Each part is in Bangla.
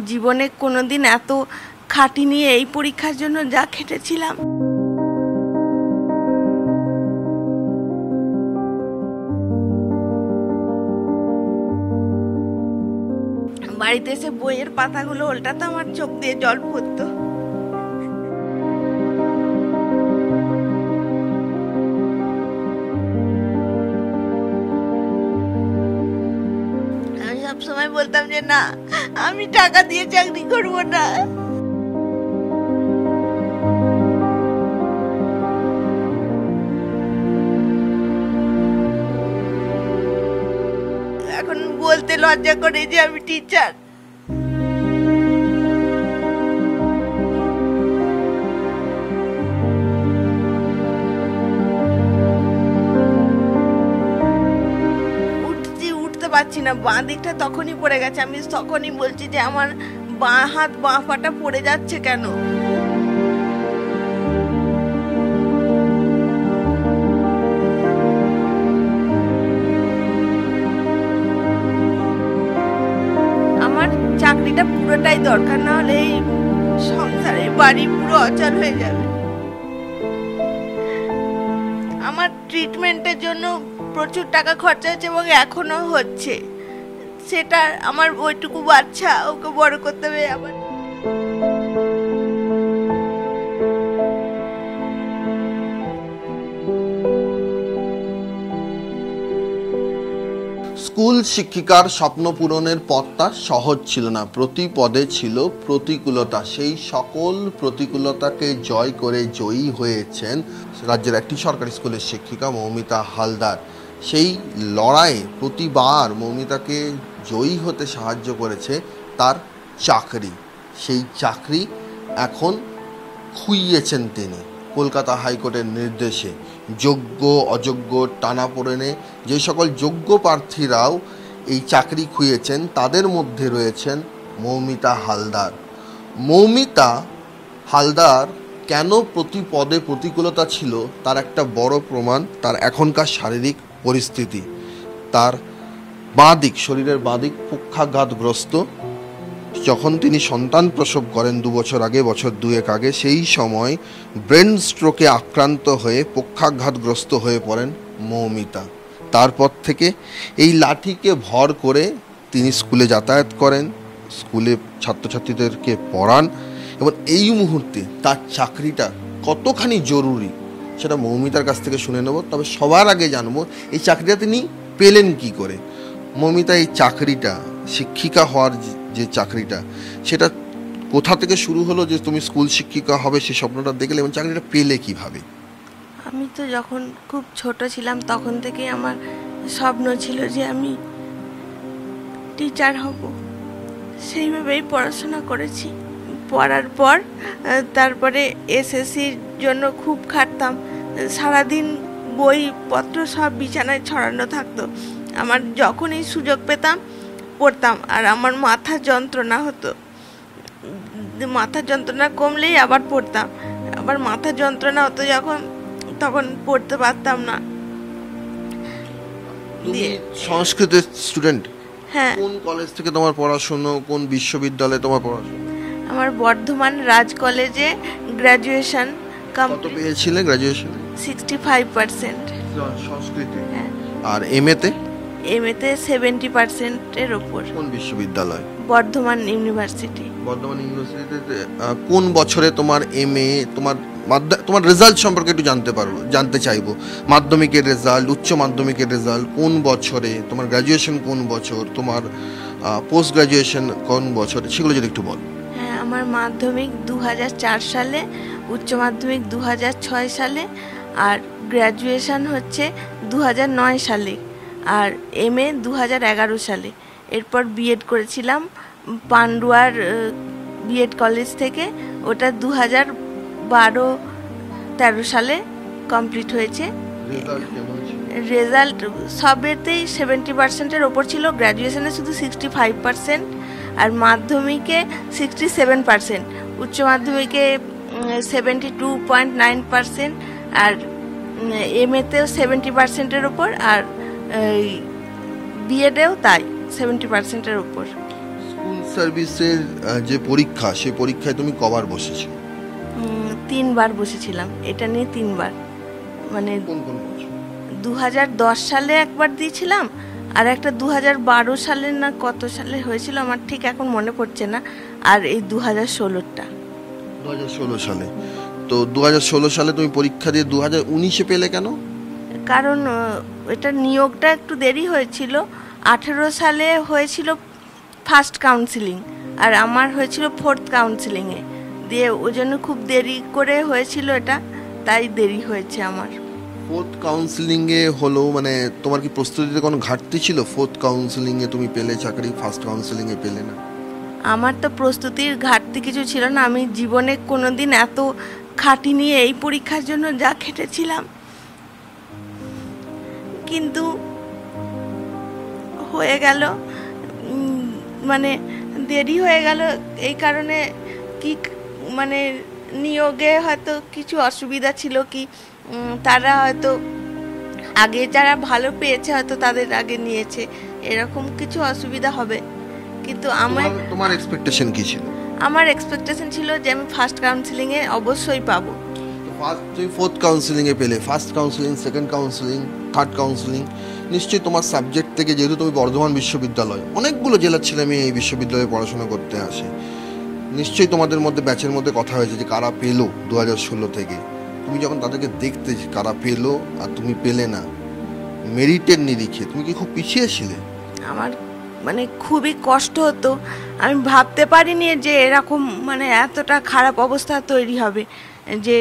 জীবনে কোনোদিন এত খাটিনি এই পরীক্ষার জন্য যা খেটেছিলাম। বাড়িতে এসে বইয়ের পাতাগুলো উল্টাতে আমার চোখ দিয়ে জল পড়তো। আমি সবসময় বলতাম যে না, আমি টাকা দিয়ে চাকরি করবো না। এখন বলতে লজ্জা করে যে আমি টিচার। উঠতে পারছি না, বাঁ দিকটা তখনই পড়ে গেছে। আমি তখনই বলছি যে আমার বাঁ হাত বাঁ পাটা পড়ে যাচ্ছে কেন। চাকরিটা পুরোটাই দরকার, না হলে এই সংসারে বাড়ি পুরো অচল হয়ে যাবে। আমার ট্রিটমেন্টের জন্য প্রচুর টাকা খরচা হচ্ছে এবং এখনো হচ্ছে। সেটা আমার ওইটুকু বাচ্চা, ওকে বড় করতে হবে আবার। স্কুল শিক্ষিকার স্বপ্ন পূরণের পথটা সহজ ছিল না, প্রতি পদে ছিল প্রতিকূলতা। সেই সকল প্রতিকূলতাকে জয় করে জয়ী হয়েছেন রাজ্যের একটি সরকারি স্কুলের শিক্ষিকা মৌমিতা হালদার। সেই লড়াইয়ে প্রতিবার মৌমিতাকে জয়ী হতে সাহায্য করেছে তার চাকরি। সেই চাকরি এখন খুইয়েছেন তিনি কলকাতা হাইকোর্টের নির্দেশে। যোগ্য অযোগ্য টানাপোড়েনে যে সকল যোগ্য প্রার্থীরাও এই চাকরি খুইয়েছেন তাদের মধ্যে রয়েছেন মৌমিতা হালদার। মৌমিতা হালদার কেন প্রতি পদে প্রতিকূলতা ছিল তার একটা বড় প্রমাণ তার এখনকার শারীরিক পরিস্থিতি। তার বাঁ দিক, শরীরের বাঁ দিক পক্ষাঘাতগ্রস্ত। যখন তিনি সন্তান প্রসব করেন 2 বছর আগে, বছর 2 আগে, সেই সময় ব্রেন স্ট্রোকে আক্রান্ত হয়ে পক্ষাঘাতগ্রস্ত হয়ে পড়েন মৌমিতা। তারপর থেকে এই লাঠিকে ভর করে তিনি স্কুলে যাতায়াত করেন, স্কুলে ছাত্রছাত্রীদেরকে পড়ান এবং এই মুহূর্তে তার চাকরিটা কতখানি জরুরি সেটা মৌমিতার কাছ থেকে শুনে নেব। তবে সবার আগে জানবো এই চাকরিটা তিনি পেলেন কি করে। মৌমিতা, এই চাকরিটা, শিক্ষিকা হওয়ার যে চাকরিটা, সেটা কোথা থেকে শুরু হলো যে তুমি স্কুল শিক্ষিকা হবে সেই স্বপ্নটা দেখলে, এবং চাকরিটা পেলে কিভাবে? আমি তো যখন খুব ছোট ছিলাম তখন থেকে আমার স্বপ্ন ছিল যে আমি টিচার হব। সেইভাবেই পড়াশোনা করেছি। পড়ার পর তারপরে এসএসসির জন্য খুব খাটতাম। সারাদিন বইপত্র সব বিছানায় ছড়ানো থাকতো। আমার যখনই সুযোগ পেতাম পড়তাম, আর আমার মাথা যন্ত্রণা হতো। মাথা যন্ত্রণা কমলেই আবার পড়তাম, আবার মাথা যন্ত্রণা হতো যখন, তখন পড়তে পারতাম না। সংস্কৃতের স্টুডেন্ট? হ্যাঁ। কোন কলেজ থেকে তোমার পড়াশোনা, কোন বিশ্ববিদ্যালয়ে তোমার পড়াশোনা? আমার বর্ধমান রাজ কলেজে গ্র্যাজুয়েশন কত পেয়েছিলে গ্র্যাজুয়েশনে? 65% সংস্কৃতে। হ্যাঁ। আর এমএতে? এমএতে 70%-এর উপর। কোন বিশ্ববিদ্যালয়? বর্ধমান ইউনিভার্সিটি। বর্ধমান ইউনিভার্সিটিতে কোন বছরে তোমার এমএ, তোমার রেজাল্ট সম্পর্কে একটু জানতে চাইবো। মাধ্যমিকের রেজাল্ট, উচ্চ মাধ্যমিকের রেজাল্ট কোন বছরে, তোমার গ্র্যাজুয়েশন কোন বছর, তোমার পোস্ট গ্র্যাজুয়েশন কোন বছরে, সেগুলো যদি একটু বল। হ্যাঁ, আমার মাধ্যমিক 2004 সালে, উচ্চ মাধ্যমিক 2006 সালে, আর গ্র্যাজুয়েশন হচ্ছে 2009 সালে, আর এমএ 2011 সালে। এরপর বিএড করেছিলাম পান্ডুয়ার বিএড কলেজ থেকে। ওটা 2012-13 সালে কমপ্লিট হয়েছে। রেজাল্ট সবেতেই 70%-এর ওপর ছিল। গ্র্যাজুয়েশনে শুধু 65%, আর মাধ্যমিকে 67%, উচ্চ মাধ্যমিকে 72.9%, আর এমএতেও 70%-এর ওপর, আর বিএডেও তাই 70%-এর ওপর। স্কুল সার্ভিসের যে পরীক্ষা, সেই পরীক্ষায় তুমি কবার বসেছো? 3বার বসেছিলাম, এটা নিয়ে 3বার। মানে কোন কোন বছর? 2010 সালে একবার দিয়েছিলাম, আর একটা 2012 সালে না কত সালে হয়েছিল আমার ঠিক এখন মনে পড়ছে না, আর এই 2016টা। 2016 সালে। তো 2016 সালে তুমি পরীক্ষা দিয়ে 2019-এ পেলে কেন? কারণ এটা নিয়োগটা একটু দেরি হয়েছিল। 18 সালে হয়েছিল ফার্স্ট কাউন্সিলিং, আর আমার হয়েছিল 4th কাউন্সিলিংয়ে, দিয়ে ওই জন্য খুব দেরি করে হয়েছিল এটা, তাই দেরি হয়েছে আমার। 4th কাউন্সিলিংয়ে হলো মানে তোমার কি প্রস্তুতিতে কোনো ঘাটতি ছিল? 4th কাউন্সিলিংয়ে তুমি পেলে চাকরি, ফার্স্ট কাউন্সিলিংয়ে পেলে না? আমার তো প্রস্তুতির ঘাটতি কিছু ছিল না, আমি জীবনে কোনোদিন এত খাটিনি এই পরীক্ষার জন্য যা খেটেছিলাম, কিন্তু হয়ে গেল, মানে দেরি হয়ে গেল এই কারণে কি, মানে নিয়োগে হয়তো কিছু অসুবিধা ছিল কি, তারা হয়তো আগে যারা ভালো পেয়েছে হয়তো তাদের আগে নিয়েছে, এরকম কিছু অসুবিধা হবে। কিন্তু তোমার এক্সপেকটেশন কি ছিল? আমার এক্সপেকটেশন ছিল যে আমি ফার্স্ট কাউন্সিলিংয়ে অবশ্যই পাবো। তুমি 4th কাউন্সিলিংয়ে পেলে, first counselling, second counselling, third counselling, নিশ্চয়ই তোমার সাবজেক্ট থেকে, যেহেতু তুমি বর্ধমান বিশ্ববিদ্যালয়, অনেকগুলো জেলার ছেলে মেয়ে এই বিশ্ববিদ্যালয়ে পড়াশোনা করতে আসে, নিশ্চয়ই তোমাদের মধ্যে ব্যাচের মধ্যে কথা হয়েছে যে কারা পেলো 2016 থেকে। তুমি যখন তাদেরকে দেখতে যে কারা পেলো আর তুমি পেলে না, মেরিটের নিরিখে তুমি কি খুব পিছিয়ে ছিলে? আমার মানে খুবই কষ্ট হতো, আমি ভাবতে পারিনি যে এরকম মানে এতটা খারাপ অবস্থা তৈরি হবে, যে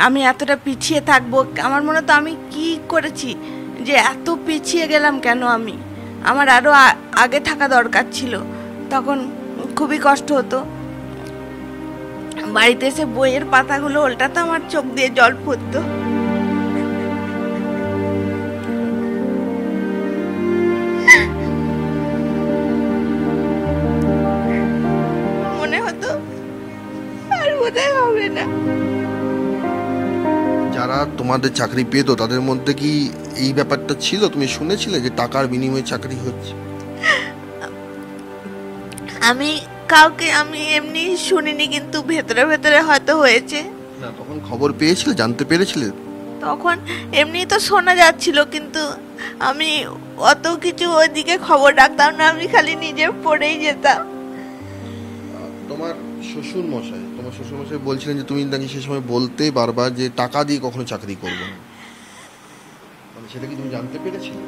আমি এতটা পিছিয়ে থাকবো। আমার মনে হতো আমি কি করেছি যে এত পিছিয়ে গেলাম কেন, আমার আরও আগে থাকা দরকার ছিল। তখন খুবই কষ্ট হতো, বাড়িতে এসে বইয়ের পাতাগুলো উল্টাতে আমার চোখ দিয়ে জল পড়তো। মনে হতো আর বোধহয় হবে না। যারা তোমাদের চাকরি পেতো তাদের মধ্যে কি এই ব্যাপারটা ছিল? তুমি শুনেছিলে যে টাকার বিনিময়ে চাকরি হচ্ছে? আমি এমনি শুনিনি, কিন্তু ভেতরে ভেতরে হয়তো হয়েছে। না, তখন খবর পেয়েছিলে, জানতে পেরেছিলে? তখন এমনি তো শোনা যাচ্ছিল, কিন্তু আমি অত কিছু ওইদিকে খবর রাখতাম না, আমি খালি নিজে পড়েই যেতাম। তোমার শ্বশুর মশাই বলছিলেন যে তুমি নাকি সে সময় বলতে বারবার যে টাকা দিয়ে কখনো চাকরি করবো না, মানে সেটা কি তুমি জানতে পেরেছিলে?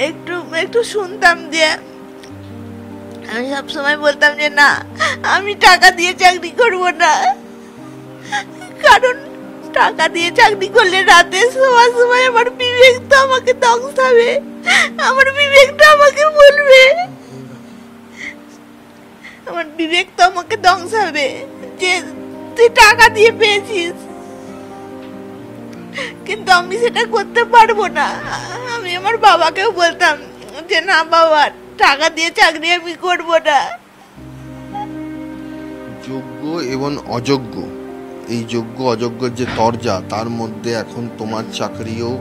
একটু একটু শুনতাম, যে আমি সবসময় বলতাম যে না, আমি টাকা দিয়ে চাকরি করব না, কারণ টাকা দিয়ে চাকরি করলে রাতে শোয়ার সময় আমার বিবেক তো আমাকে দংশাবে, আমার বিবেকটা আমাকে বলবে, আমার বিবেক তো আমাকে দংশাবে যে তুই টাকা দিয়ে পেয়েছিস, কিন্তু আমি সেটা করতে পারবো না। আমি আমার বাবাকেও বলতাম যে না বাবা, টাকা দিয়ে চাকরি আমি করবো না। যোগ্য এবং অযোগ্য, এই যোগ্য অযোগ্যের যে তরজা, তার মধ্যে এখন তোমার চাকরিও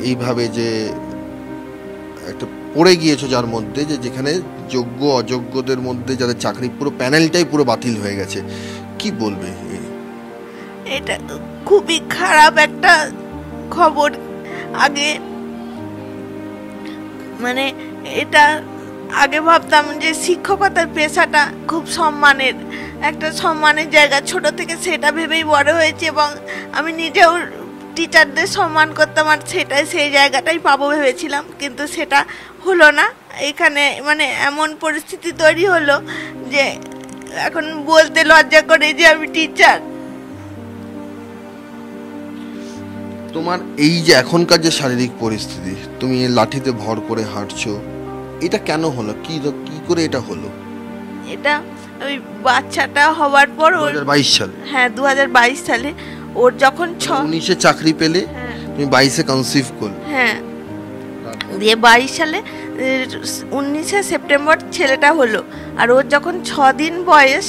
এইভাবে যে একটা পড়ে গিয়েছো, যার মধ্যে যে যেখানে যোগ্য অযোগ্যদের মধ্যে যাদের চাকরি, পুরো প্যানেলটাই পুরো বাতিল হয়ে গেছে, কি বলবে? এটা খুবই খারাপ একটা খবর। আগে মানে এটা আগে ভাবতাম যে শিক্ষকতার পেশাটা খুব সম্মানের, একটা সম্মানের জায়গা, ছোট থেকে সেটা ভেবেই বড় হয়েছে, এবং আমি নিজেও টিচারদের সম্মান করতাম, আর সেই জায়গাটাই পাবো ভেবেছিলাম, কিন্তু সেটা হলো না। এখানে মানে এমন পরিস্থিতি তৈরি হলো যে এখন বলতে লজ্জা করে যে আমি টিচার। তোমার এই যে এখনকার যে শারীরিক পরিস্থিতি, তুমি লাঠিতে ভর করে হাঁটছো, এটা কেন হলো? কি করে এটা হলো? এটা ওই বাচ্চাটা হওয়ার পর 2022 সালে। হ্যাঁ, 2022 সালে ওর যখন 19-এ চাকরি পেলে, তুমি 22-এ কনসিভ করলে। হ্যাঁ, দিয়ে 22 সালে 19শে সেপ্টেম্বর ছেলেটা হলো, আর ওর যখন 6 দিন বয়স,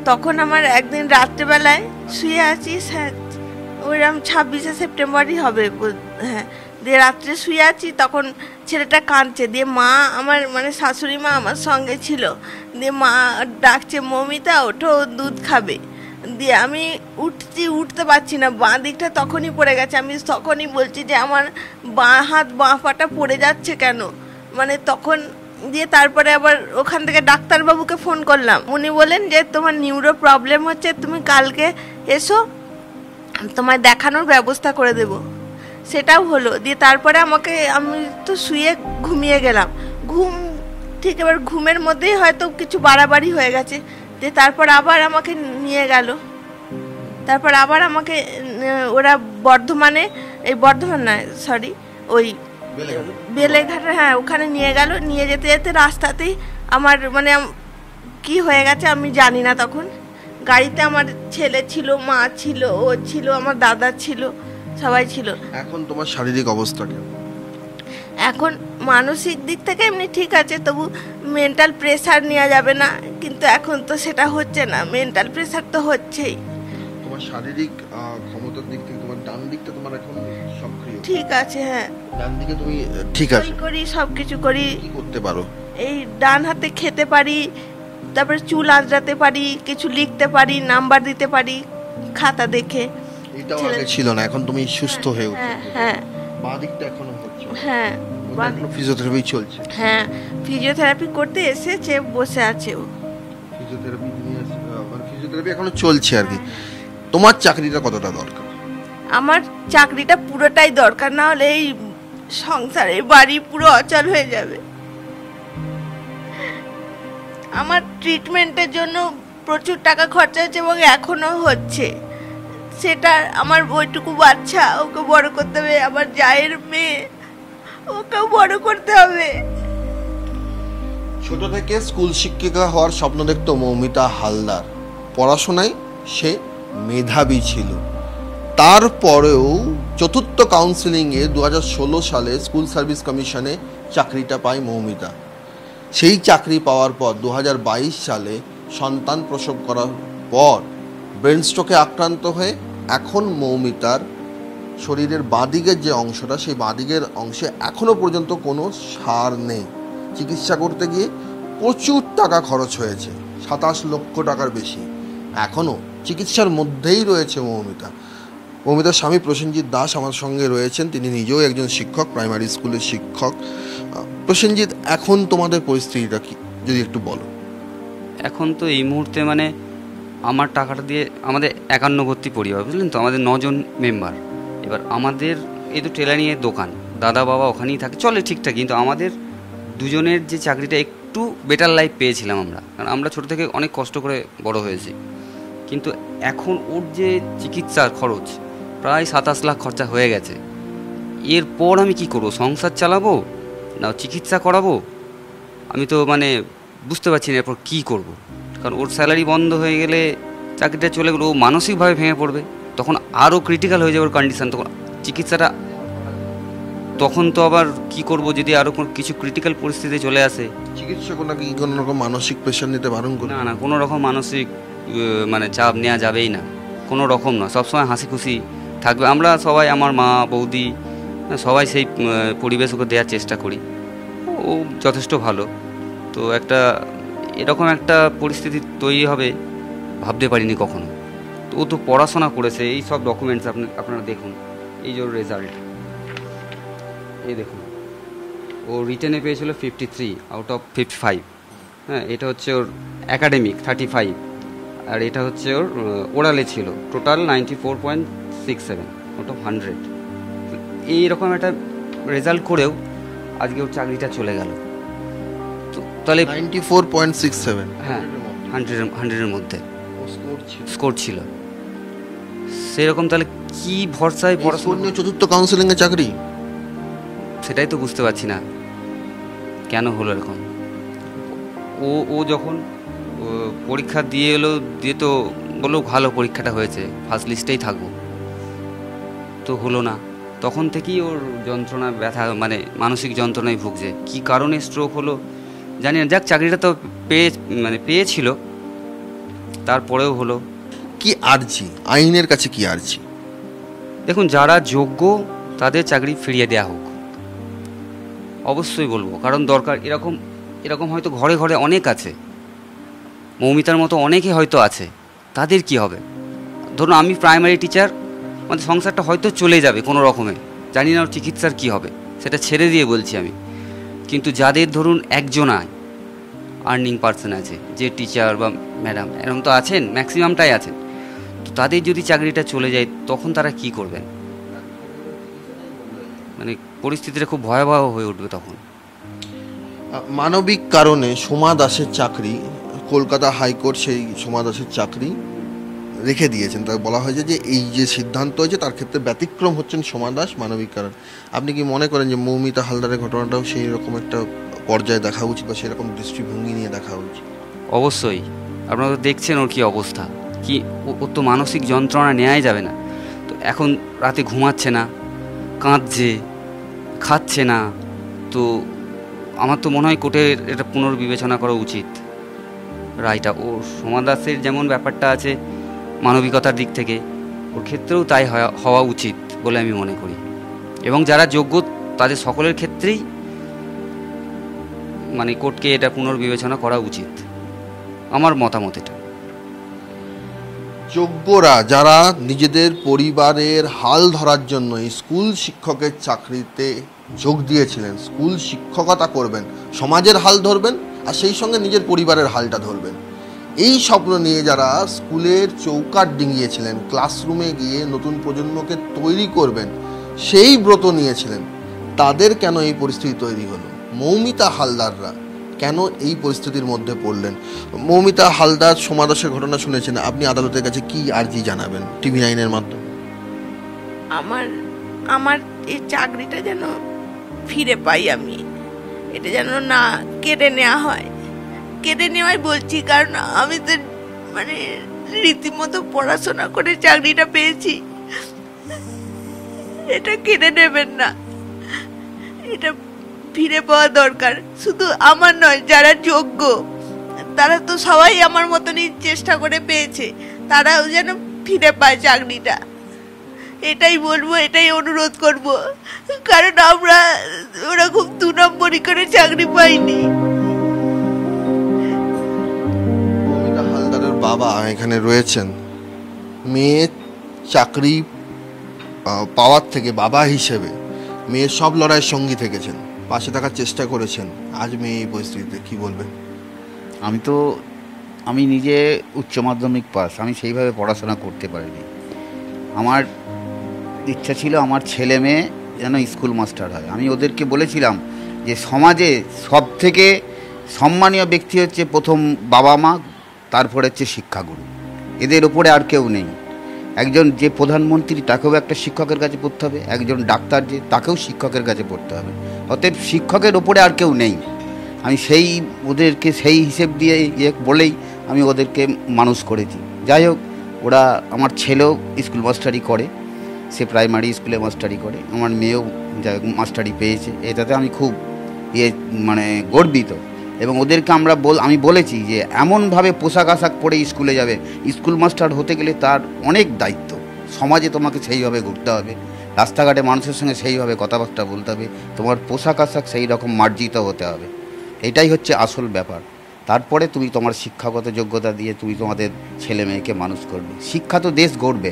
তখন আমার একদিন রাত্রেবেলায় শুয়ে আছি, ওইরকম 26শে সেপ্টেম্বরই হবে, হ্যাঁ দিয়ে রাত্রে শুয়ে আছি, তখন ছেলেটা কাঁদছে, দিয়ে মা আমার মানে শাশুড়ি মা আমার সঙ্গে ছিল, দিয়ে মা ডাকছে মৌমিতা ওঠো, দুধ খাবে। দিয়ে আমি উঠতে পারছি না, বাঁ দিকটা তখনই পড়ে গেছে। আমি তখনই বলছি যে আমার বাঁ হাত বাঁ পাটা পড়ে যাচ্ছে কেন, মানে তখন। দিয়ে তারপরে আবার ওখান থেকে ডাক্তারবাবুকে ফোন করলাম, উনি বলেন যে তোমার নিউরো প্রবলেম হচ্ছে, তুমি কালকে এসো, তোমায় দেখানোর ব্যবস্থা করে দেব। সেটাও হলো। দিয়ে তারপরে আমি তো শুয়ে ঘুমিয়ে গেলাম, ঠিক এবার ঘুমের মধ্যেই হয়তো কিছু বাড়াবাড়ি হয়ে গেছে। দিয়ে তারপর আবার আমাকে নিয়ে গেল, তারপর আবার আমাকে ওরা বর্ধমানে, এই বর্ধমান নয় সরি, ওই বেলেঘাটা, হ্যাঁ ওখানে নিয়ে গেল। নিয়ে যেতে যেতে রাস্তাতেই আমার মানে কি হয়ে গেছে আমি জানি না। তখন গাড়িতে আমার ছেলে ছিল, মা ছিল, ও ছিল, আমার দাদা ছিল, সবাই ছিল। এখন তোমার শারীরিক অবস্থা কেমন? এখন মানসিক দিক থেকে এমনি ঠিক আছে, তবু মেন্টাল প্রেসার নেওয়া যাবে না, কিন্তু এখন তো সেটা হচ্ছে না, মেন্টাল প্রেসার তো হচ্ছেই। তোমার শারীরিক ক্ষমতার দিক থেকে তোমার ডান দিকটা তোমার এখন সক্রিয় ঠিক আছে? হ্যাঁ, ডান দিকে তুমি ঠিক আছে করি, সবকিছু করি। কি করতে পারো? এই ডান হাতে খেতে পারি, তারপরে চুল আঁচড়াতে পারি, কিছু লিখতে পারি, নাম্বার দিতে পারি খাতা দেখে। এটাও আগে ছিল না, এখন তুমি সুস্থ হয়ে উঠছো। হ্যাঁ, বাঁ দিকটা এখনো হচ্ছে? হ্যাঁ, এখনো ফিজিওথেরাপি চলছে? হ্যাঁ, ফিজিওথেরাপি করতে এসেছে, বসে আছে ও। ফিজিওথেরাপি মানে ফিজিওথেরাপি এখনো চলছে আর কি। তোমার চাকরিটা কতটা দরকার? আমার চাকরিটা পুরোটাই দরকার, না হলে এই সংসারে বাড়ি পুরো অচল হয়ে যাবে। আমার ট্রিটমেন্টের জন্য প্রচুর টাকা খরচা হচ্ছে এবং এখনো হচ্ছে। সেটা আমার ওইটুকু বাচ্চা, ওকে বড় করতে হবে, আমার জায়ের মেয়ে, ওকেও বড় করতে হবে। ছোট থেকে স্কুল শিক্ষিকা হওয়ার স্বপ্ন দেখত মৌমিতা হালদার। পড়াশোনায় সে মেধাবী ছিল। তারপরেও চতুর্থ কাউন্সিলিংয়ে 2016 সালে স্কুল সার্ভিস কমিশনে চাকরিটা পায় মৌমিতা। সেই চাকরি পাওয়ার পর 2022 সালে সন্তান প্রসব করার পর ব্রেন স্ট্রোকে আক্রান্ত হয়ে এখন মৌমিতার শরীরের বাঁদিকের যে অংশটা, সেই বাঁদিকের অংশে এখনও পর্যন্ত কোনো সার নেই। চিকিৎসা করতে গিয়ে প্রচুর টাকা খরচ হয়েছে, 27 লক্ষ টাকার বেশি। এখনও চিকিৎসার মধ্যেই রয়েছে মৌমিতা। মৌমিতার স্বামী প্রসেনজিৎ দাস আমার সঙ্গে রয়েছেন, তিনি নিজেও একজন শিক্ষক, প্রাইমারি স্কুলের শিক্ষক। প্রসেনজিৎ, এখন তোমাদের পরিস্থিতিটা কি যদি একটু বলো? এখন তো এই মুহূর্তে মানে আমার টাকাটা দিয়ে আমাদের 51 ভর্তি পরিবার, বুঝলেন তো, আমাদের 9 জন মেম্বার। এবার আমাদের এই তো টেলারিংয়ের দোকান, দাদা বাবা ওখানেই থাকে, চলে ঠিকঠাক। কিন্তু আমাদের দুজনের যে চাকরিটা একটু বেটার লাইফ পেয়েছিলাম আমরা, কারণ আমরা ছোটো থেকে অনেক কষ্ট করে বড় হয়েছি। কিন্তু এখন ওর যে চিকিৎসার খরচ প্রায় 27 লাখ খরচা হয়ে গেছে। এরপর আমি কি করব? সংসার চালাবো না চিকিৎসা করাবো? আমি তো মানে বুঝতে পারছি না এরপর কী করব। কারণ ওর স্যালারি বন্ধ হয়ে গেলে, চাকরিটা চলে গেলে, ও মানসিকভাবে ভেঙে পড়বে, তখন আরও ক্রিটিক্যাল হয়ে যাবে ওর কন্ডিশান। তখন চিকিৎসাটা, তখন তো আবার কি করব যদি আরও কিছু ক্রিটিক্যাল পরিস্থিতি চলে আসে? চিকিৎসক নাকি কোনো রকম মানসিক প্রেশার নিতে বারণ করে? না, কোনো রকম মানসিক মানে চাপ নেওয়া যাবেই না, কোনো রকম না। সবসময় হাসি খুশি থাকবে। আমরা সবাই, আমার মা বৌদি সবাই সেই পরিবেশ ওকে দেওয়ার চেষ্টা করি। ও যথেষ্ট ভালো। তো এরকম একটা পরিস্থিতি তৈরি হবে ভাবতে পারিনি কখনো। তো ও তো পড়াশোনা করেছে, এই সব ডকুমেন্টস আপনারা দেখুন, এই যে ওর রেজাল্ট, এই দেখুন, ও রিটেনে পেয়েছিল 53 আউট অফ 55। হ্যাঁ, এটা হচ্ছে ওর একাডেমিক 35, আর এটা হচ্ছে ওর ওরালে ছিল টোটাল 94.67 আউট অফ 100। এইরকম একটা রেজাল্ট করেও আজকে ওর চাকরিটা চলে গেল। তো তাহলে 94.67, হ্যাঁ, 100-এর মধ্যে স্কোর ছিল। সেরকম তাহলে কি ভরসায় পড়াশোনা? চতুর্থ কাউন্সিলিংয়ে চাকরি, সেটাই তো বুঝতে পারছি না কেন হলো এরকম। ও যখন পরীক্ষা দিয়ে এলো, দিয়ে তো বললো ভালো পরীক্ষাটা হয়েছে, ফার্স্ট লিস্টেই থাকবো, তো হলো না। তখন থেকেই ওর যন্ত্রণা, ব্যথা, মানে মানসিক যন্ত্রণায় ভুগছে। কি কারণে স্ট্রোক হলো জানি না। যাক, চাকরিটা তো পেয়েছিল, তারপরেও হলো। কি আর্জি, আইনের কাছে কি আর্জি? দেখুন, যারা যোগ্য তাদের চাকরি ফিরিয়ে দেওয়া হোক। অবশ্যই বলবো, কারণ দরকার। এরকম এরকম হয়তো ঘরে ঘরে অনেক আছে, মৌমিতার মতো অনেকে হয়তো আছে। তাদের কি হবে? ধরুন আমি প্রাইমারি টিচার, আমাদের সংসারটা হয়তো চলে যাবে কোনো রকমে, জানি না ওর চিকিৎসার কী হবে, সেটা ছেড়ে দিয়ে বলছি আমি। কিন্তু যাদের ধরুন একজনায় আর্নিং পার্সন আছে, যে টিচার বা ম্যাডাম এরকম তো আছেন, ম্যাক্সিমামটাই আছেন, তো তাদের যদি চাকরিটা চলে যায় তখন তারা কি করবেন? মানে পরিস্থিতিটা খুব ভয়াবহ হয়ে উঠবে তখন। মানবিক কারণে সোমা দাসের চাকরি, কলকাতা হাইকোর্ট সেই সোমা দাসের চাকরি রেখে দিয়েছেন। তাই বলা হয়েছে যে এই যে সিদ্ধান্ত হয়েছে তার ক্ষেত্রে ব্যতিক্রম হচ্ছেন সোমা দাস, মানবিক কারণ। আপনি কি মনে করেন যে মৌমিতা হালদারের ঘটনাটাও সেই রকম একটা পর্যায়ে দেখা উচিত বা সেরকম দৃষ্টিভঙ্গি নিয়ে দেখা উচিত? অবশ্যই। আপনারা তো দেখছেন ওর কী অবস্থা, কি ওর তো মানসিক যন্ত্রণা নেওয়াই যাবে না। তো এখন রাতে ঘুমাচ্ছে না, কাঁদছে, খাচ্ছে না। তো আমার তো মনে হয় কোর্টের এটা পুনর্বিবেচনা করা উচিত রায়টা। ও সোমা দাসের যেমন ব্যাপারটা আছে মানবিকতার দিক থেকে, ওর ক্ষেত্রেও তাই হওয়া উচিত বলে আমি মনে করি। এবং যারা যোগ্য তাদের সকলের ক্ষেত্রেই মানে কোর্টকে এটা পুনর্বিবেচনা করা উচিত, আমার মতামত এটা। যোগ্যরা যারা নিজেদের পরিবারের হাল ধরার জন্য স্কুল শিক্ষকের চাকরিতে যোগ দিয়েছিলেন, স্কুল শিক্ষকতা করবেন, সমাজের হাল ধরবেন আর সেই সঙ্গে নিজের পরিবারের হালটা ধরবেন, এই স্বপ্ন নিয়ে যারা স্কুলের চৌকাঠ ডিঙিয়েছিলেন, ক্লাসরুমে গিয়ে নতুন প্রজন্মকে তৈরি করবেন, সেই ব্রত নিয়েছিলেন, তাদের কেন এই পরিস্থিতি তৈরি হলো? মৌমিতা হালদাররা কেন এই পরিস্থিতির মধ্যে পড়লেন? মৌমিতা হালদার সোমা দাসের ঘটনা শুনেছেন, আপনি আদালতের কাছে কি আর্জি জানাবেন TV9-এর মাধ্যমে? আমার এই চাকরিটা যেন ফিরে পাই আমি, এটা যেন না কেড়ে নেওয়া হয়। কেড়ে নেওয়াই বলছি, কারণ আমি তো মানে রীতিমতো পড়াশোনা করে চাকরিটা পেয়েছি, এটা কেড়ে নেবেন না, এটা ফিরে পাওয়া দরকার। শুধু আমার নয়, যারা যোগ্য তারা তো সবাই আমার মতনই চেষ্টা করে পেয়েছে, তারাও যেন ফিরে পায় চাকরিটা, এটাই বলবো, এটাই অনুরোধ করব। কারণ আমরা ওরকম 2 নম্বরই করে চাকরি পাইনি। মৌমিতা হালদারের বাবা এখানে রয়েছেন। মেয়ের চাকরি পাওয়ার থেকে বাবা হিসেবে মেয়ের সব লড়াইয়ের সঙ্গী থেকেছেন, পাশে থাকার চেষ্টা করেছেন। আজ মেয়ে এই পরিস্থিতিতে কি বলবেন? আমি নিজে উচ্চ মাধ্যমিক পাস, আমি সেইভাবে পড়াশোনা করতে পারিনি। আমার ইচ্ছা ছিল আমার ছেলে মেয়ে যেন স্কুল মাস্টার হয়। আমি ওদেরকে বলেছিলাম যে সমাজে সব থেকে সম্মানীয় ব্যক্তি হচ্ছে প্রথম বাবা মা, তারপরে হচ্ছে শিক্ষাগুরু, এদের ওপরে আর কেউ নেই। একজন যে প্রধানমন্ত্রী তাকেও একটা শিক্ষকের কাছে পড়তে হবে, একজন ডাক্তার যে তাকেও শিক্ষকের কাছে পড়তে হবে, অতএব শিক্ষকের ওপরে আর কেউ নেই। আমি ওদেরকে সেই হিসেব দিয়ে বলেই আমি ওদেরকে মানুষ করেছি। যাই হোক, ওরা আমার ছেলেও স্কুল মাস্টারি করে, সে প্রাইমারি স্কুলে মাস্টারি করে, আমার মেয়েও যাই হোক মাস্টারি পেয়েছে, এটাতে আমি খুব মানে গর্বিত। এবং ওদেরকে আমি বলেছি যে এমনভাবে পোশাক আশাক পরে স্কুলে যাবে, স্কুল মাস্টার হতে গেলে তার অনেক দায়িত্ব, সমাজে তোমাকে সেইভাবে ঘুরতে হবে, রাস্তাঘাটে মানুষের সঙ্গে সেইভাবে কথাবার্তা বলতে হবে, তোমার পোশাক আশাক সেই রকম মার্জিত হতে হবে, এটাই হচ্ছে আসল ব্যাপার। তারপরে তুমি তোমার শিক্ষাগত যোগ্যতা দিয়ে তুমি তোমাদের ছেলে মেয়েকে মানুষ করবে। শিক্ষা তো দেশ গড়বে,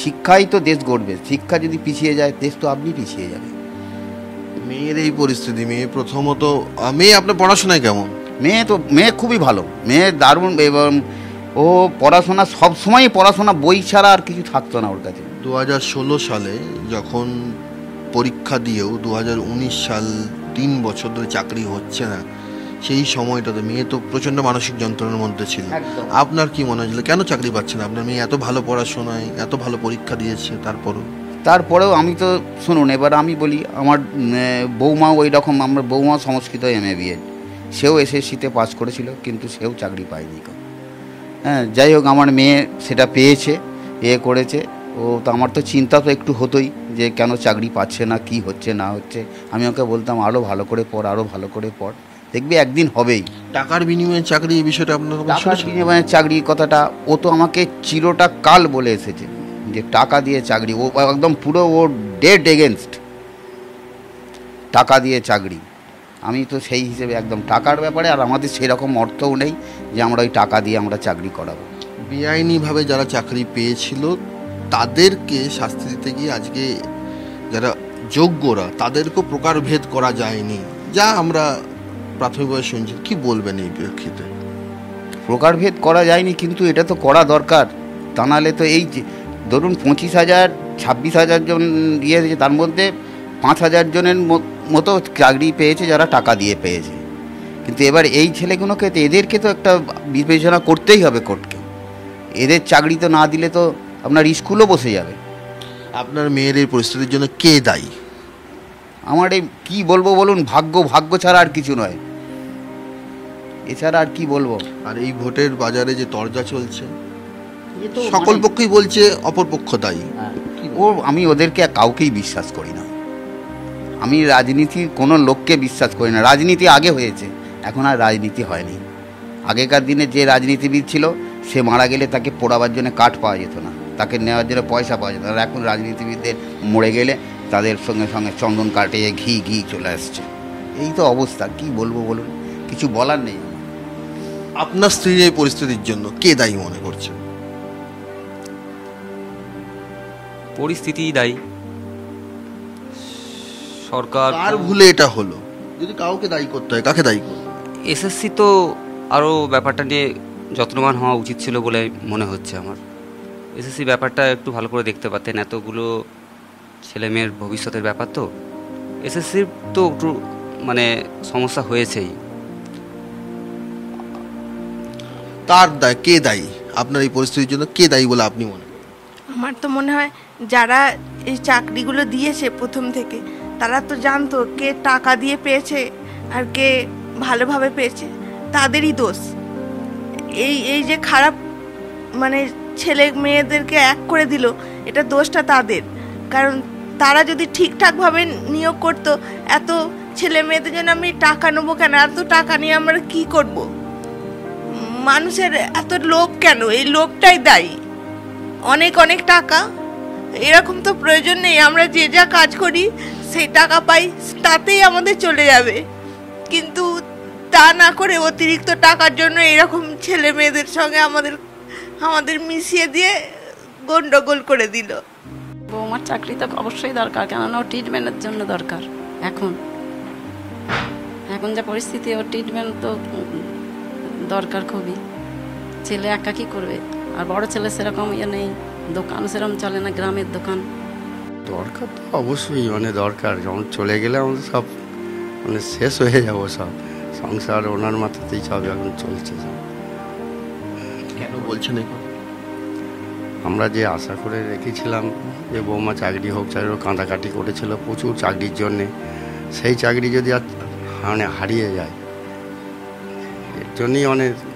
শিক্ষাই তো দেশ গড়বে। শিক্ষা যদি পিছিয়ে যায় দেশ তো আপনি পিছিয়ে যাবে। মেয়ের এই পরিস্থিতি, মেয়ে প্রথমত, মেয়ে আপনার পড়াশোনায় কেমন? মেয়ে খুবই ভালো, মেয়ে দারুণ, এবং ও পড়াশোনা সবসময়ই পড়াশোনা, বই ছাড়া আর কিছু থাকতো না ওর কাছে। 2016 সালে যখন পরীক্ষা দিয়েও 2019 সাল 3 বছর ধরে চাকরি হচ্ছে না, সেই সময়টাতে মেয়ে তো প্রচণ্ড মানসিক যন্ত্রণার মধ্যে ছিল। আপনার কি মনে হয়েছিল কেন চাকরি পাচ্ছে না? আপনার মেয়ে এত ভালো পড়াশোনায়, এত ভালো পরীক্ষা দিয়েছে, তারপরেও আমি তো শুনুন, এবার আমি বলি, আমার বৌমাও ওই রকম, আমার বৌমা সংস্কৃত MA BEd, সেও SSCতে পাস করেছিল, কিন্তু সেও চাকরি পায়নি। হ্যাঁ, যাই হোক, আমার মেয়ে সেটা পেয়েছে, করেছে। তো আমার তো চিন্তা তো একটু হতোই যে কেন চাকরি পাচ্ছে না, কি হচ্ছে না হচ্ছে। আমি ওকে বলতাম আরও ভালো করে পড়, আরও ভালো করে পড়, দেখবি একদিন হবেই। টাকার বিনিময়ে চাকরি, এই বিষয়টা আপনার টাকার বিনিময়ে চাকরির কথাটা ও তো আমাকে চিরটা কাল বলে এসেছে যে টাকা দিয়ে চাকরি, ও একদম পুরো ও ডেড এগেনস্ট টাকা দিয়ে চাকরি। আমি তো সেই হিসেবে একদম টাকার ব্যাপারে, আর আমাদের সেরকম অর্থও নেই যে আমরা ওই টাকা দিয়ে আমরা চাকরি করাবো। বেআইনিভাবে যারা চাকরি পেয়েছিল তাদেরকে শাস্তি দিতে গিয়ে আজকে যারা যোগ্যরা তাদেরকেও প্রকারভেদ করা যায়নি, যা আমরা প্রাথমিকভাবে শুনছি। কি বলবেন এই প্রেক্ষিতে? প্রকারভেদ করা যায়নি, কিন্তু এটা তো করা দরকার। তা নাহলে তো এই যে ধরুন 25,000 26,000 জন দিয়ে দিয়েছে, তার মধ্যে 5,000 জনের মতো চাকরি পেয়েছে যারা টাকা দিয়ে পেয়েছে। কিন্তু এবার এই ছেলেগুলোকে তো, এদেরকে তো একটা বিবেচনা করতেই হবে কোর্টকে। এদের চাকরি তো না দিলে তো আপনার স্কুলও বসে যাবে। আপনার মেয়ের এই পরিস্থিতির জন্য কে দায়ী? আমার এই কী বলবো বলুন, ভাগ্য ছাড়া আর কিছু নয়, এছাড়া আর কি বলবো। আর এই ভোটের বাজারে যে তরজা চলছে, সকল পক্ষই বলছে অপর পক্ষ দায়ী। আমি ওদেরকে কাউকেই বিশ্বাস করি না। আমি রাজনীতির কোনো লোককে বিশ্বাস করি না। রাজনীতি আগে হয়েছে, এখন আর রাজনীতি হয়নি। আগেকার দিনে যে রাজনীতিবিদ ছিল, সে মারা গেলে তাকে পোড়াবার জন্য কাঠ পাওয়া যেত না, তাকে নেওয়ার জন্য পয়সা পাওয়া যেত না। আর এখন রাজনীতিবিদদের মরে গেলে তাদের সঙ্গে সঙ্গে চন্দন কাটে ঘি চলে আসছে। এই তো অবস্থা, কি বলবো বলুন, কিছু বলার নেই। আপনার স্ত্রীর এই পরিস্থিতির জন্য কে দায়ী মনে করছেন? পরিস্থিতিই দায়ী, সরকার। কার ভুলে এটা হলো? যদি কাউকে দায়ী করতে হয়, কাকে দায়ী করবে? এসএসসি তো আরও ব্যাপারটা নিয়ে যত্নবান হওয়া উচিত ছিল বলে মনে হচ্ছে আমার। এসএসসি ব্যাপারটা একটু ভালো করে দেখতে পারতেন, এতগুলো ছেলে মেয়ের ভবিষ্যতের ব্যাপার তো। এসএসসির তো একটু মানে সমস্যা হয়েছেই। তার দায় কে দায়ী? আপনার এই পরিস্থিতির জন্য কে দায়ী বলে আপনি মনে করেন? আমার তো মনে হয় যারা এই চাকরিগুলো দিয়েছে প্রথম থেকে, তারা তো জানতো কে টাকা দিয়ে পেয়েছে আর কে ভালোভাবে পেয়েছে, তাদেরই দোষ। এই যে খারাপ মানে ছেলে মেয়েদেরকে এক করে দিল, এটা দোষটা তাদের। কারণ তারা যদি ঠিকঠাকভাবে নিয়োগ করতো, এত ছেলে মেয়েদের জন্য আমি টাকা নেবো কেন, এত টাকা নিয়ে আমরা কি করব? মানুষের এত লোভ কেন? এই লোভটাই দায়ী। অনেক টাকা, এরকম তো প্রয়োজন নেই। আমরা যে যা কাজ করি সেই টাকা পাই, তাতেই আমাদের চলে যাবে। কিন্তু তা না করে অতিরিক্ত টাকার জন্য এরকম ছেলে মেয়েদের সঙ্গে আমাদের মিশিয়ে দিয়ে গন্ডগোল করে দিল। বৌমার চাকরি তো অবশ্যই দরকার, কেননা ওর ট্রিটমেন্টের জন্য দরকার। এখন যা পরিস্থিতি, ওর ট্রিটমেন্ট তো দরকার খুবই। ছেলে একা কি করবে? আর বড় ছেলে সেরকম নেই, দোকান সেরকম চলে না, গ্রামের দোকান। দরকার তো অবশ্যই দরকার। যখন চলে গেলে আমাদের সব শেষ হয়ে যাবো, সব সংসার ওনার মাথাতেই সব এখন চলছে। কেন বলছেন এখন? আমরা যে আশা করে রেখেছিলাম যে বৌমা চাকরি হোক, কাঁদাকাটি করেছিল প্রচুর চাকরির জন্যে, সেই চাকরি যদি আর হারিয়ে যায়, এর জন্যই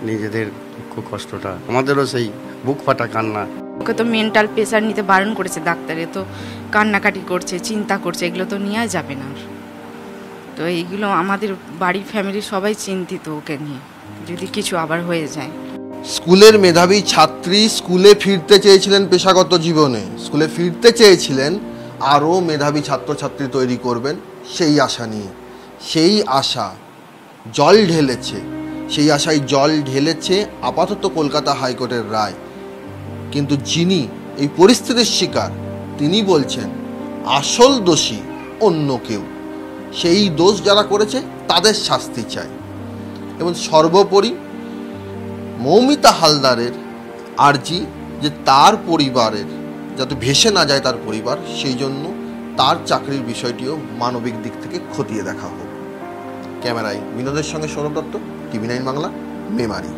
নিজেদের দুঃখ কষ্টটা, আমাদেরও সেই বুক ফাটা কান্না। ওকে তো মেন্টাল প্রেশার নিতে বারণ করেছে ডাক্তারে, তো কান্নাকাটি করছে, চিন্তা করছে, এগুলো তো নেওয়া যাবে না। তো এইগুলো আমাদের বাড়ির ফ্যামিলির সবাই চিন্তিত ওকে নিয়ে, যদি কিছু আবার হয়ে যায়। স্কুলের মেধাবী ছাত্রী স্কুলে ফিরতে চেয়েছিলেন, পেশাগত জীবনে স্কুলে ফিরতে চেয়েছিলেন, আরও মেধাবী ছাত্রছাত্রী তৈরি করবেন সেই আশা নিয়ে। সেই আশা জল ঢেলেছে, সেই আশায় জল ঢেলেছে আপাতত কলকাতা হাইকোর্টের রায়। কিন্তু যিনি এই পরিস্থিতির শিকার, তিনি বলছেন আসল দোষী অন্য কেউ। সেই দোষ যারা করেছে তাদের শাস্তি চাই। এবং সর্বোপরি মৌমিতা হালদারের আর্জি যে তার পরিবারের যাতে ভেসে না যায় তার পরিবার, সেই জন্য তার চাকরির বিষয়টিও মানবিক দিক থেকে খতিয়ে দেখা হোক। ক্যামেরায় বিনোদের সঙ্গে সৌরভ দত্ত, টিভি9 বাংলা, মেমারি।